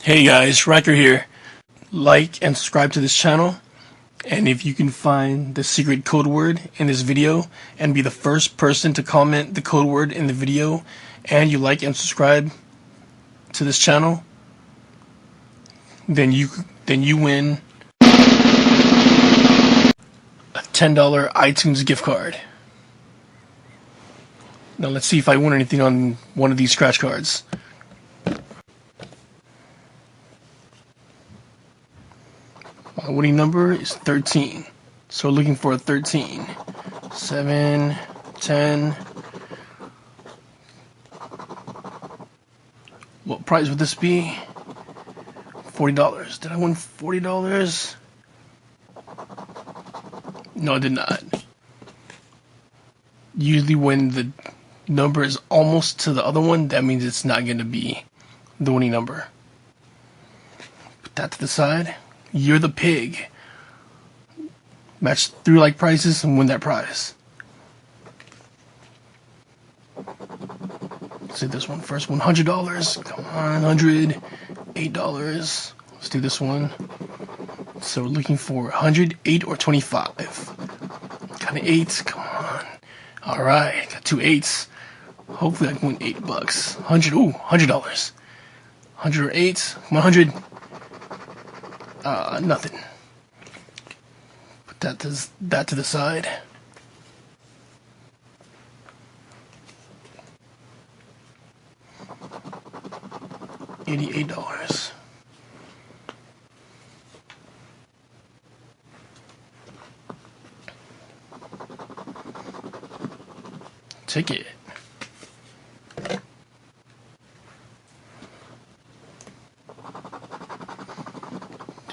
Hey guys, Riker here. Like and subscribe to this channel, and if you can find the secret code word in this video and be the first person to comment the code word in the video, and you like and subscribe to this channel, then you win a $10 iTunes gift card. Now let's see if I win anything on one of these scratch cards. My winning number is 13. So we're looking for a 13. 7, 10. What price would this be? $40. Did I win $40? No, I did not. Usually when the number is almost to the other one, that means it's not going to be the winning number. Put that to the side. You're the pig. Match 3 like prices and win that prize. Let's do this one first. $100. Come on, $100. $8. Let's do this one. So we're looking for 108 or 25. Got an 8. Come on. All right, got 2 8s. Hopefully I can win $8. 100. Ooh, $100. 100 or 8. Come on, 100. Nothing. Put that to the side. $88. Ticket.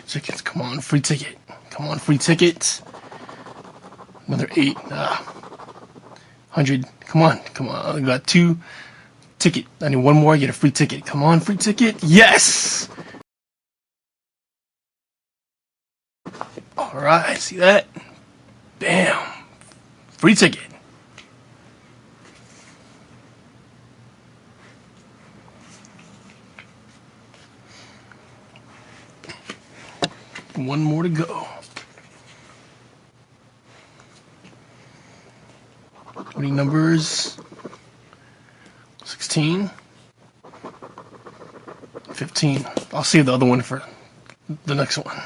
Tickets, come on, free ticket. Come on, free ticket. Another 8. 100. Come on. I got 2 ticket. I need 1 more, I get a free ticket. Come on, free ticket. Yes! Alright, see that? Bam. Free ticket. One more to go. Winning numbers 16, 15. I'll save the other one for the next one.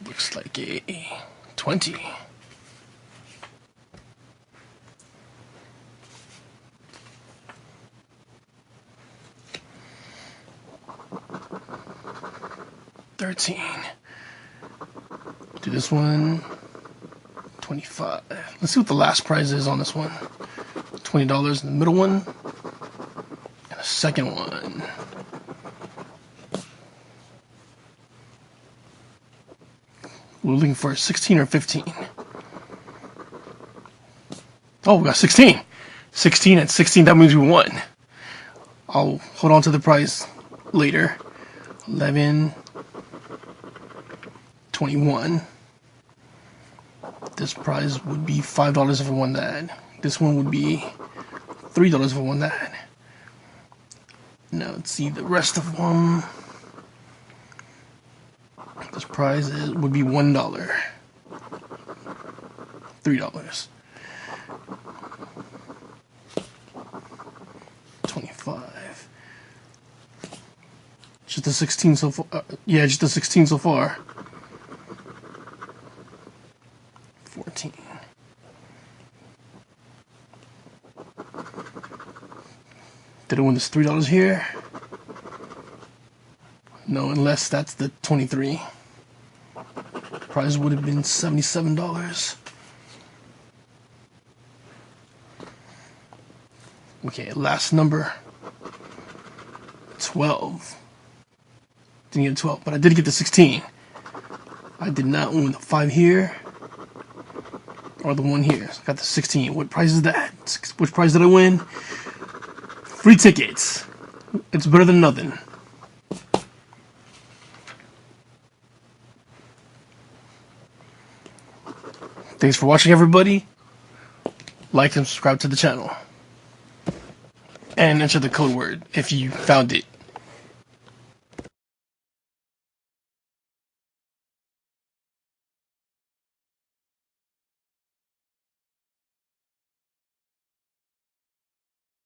Looks like a 20. Do this one. 25. Let's see what the last prize is on this one. $20 in the middle one. And a second one. We're looking for 16 or 15. Oh, we got 16. 16 and 16, that means we won. I'll hold on to the prize later. 11. 21. This prize would be $5 if I won that. This one would be $3 if I won that. Now let's see the rest of them. This prize would be $1. $3. 25. Just the 16 so far. Yeah, just the 16 so far. 14. Did I win this $3 here? No, unless that's the 23. Prize would have been $77. Okay, last number. 12. Didn't get a 12, but I did get the 16. I did not win the 5 here. Or the 1 here. So I got the 16. What prize is that? Which prize did I win? Free tickets. It's better than nothing. Thanks for watching, everybody. like and subscribe to the channel. And enter the code word if you found it.